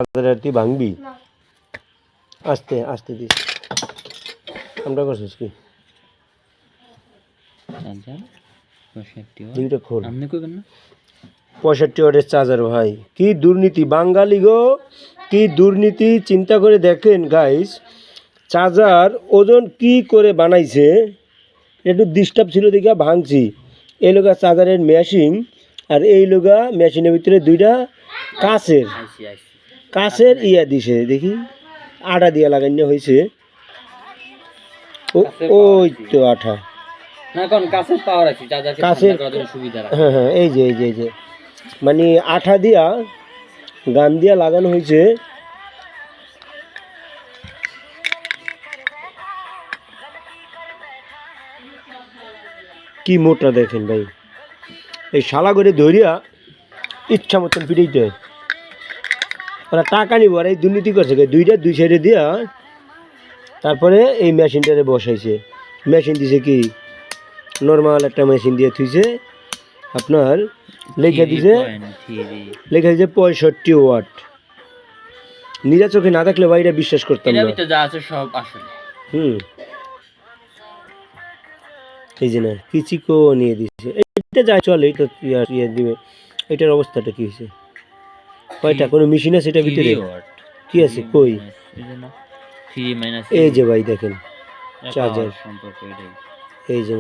চার্জারটি ভাঙবি আস্তে আস্তে দিস আমরা করছিস কি দুইটা খোল 65 ওয়াটের চার্জার ভাই কি দুর্নীতি বাঙালি গো কি দুর্নীতি চিন্তা করে দেখেন গাইস চার্জার ওজন কি করে বানাইছে একটু ডিস্টার্ব ছিল দেখে ভাঙছি এই লোগা চার্জারের মেশিন আর এই লোগা মেশিনের ভিতরে দুইটা কাছের ইয়া দিছে দেখি আটা দিয়া লাগানো হয়েছে ওই তো আঠা না কোন কাছের পাওয়ার আছে চার্জার কাছের সুবিধা হ্যাঁ হ্যাঁ এই যে মানে আঠা দিয়া গান দিয়া লাগানো হয়েছে কি মোটা দেখেন ভাই এই শালা করে ধরিয়া ইচ্ছা মতন পিটাইতে ওরা টাকা নিব আর এই দুর্নীতি করছে দুইটা দুই সাইডে দিয়া তারপরে এই মেশিনটারে বসাইছে মেশিন দিছে কি নর্মাল একটা মেশিন দিয়ে থুইছে আপনার লেখা দিছে 65 ওয়াট নিজা চোখে না দেখলে ভাইরা বিশ্বাস করতাম না যা আছে সব আসলে এই যে না কিচিকো নিয়ে দিছে এটা যা চলে এটা ইয়ে দিবে এটার অবস্থাটা কি হয়েছে কয়টা কোনো মেশিন আছে এটা ভিতরে কি আছে কই এই যে ভাই দেখেন চার্জার সম্পর্ক এটাই এই যে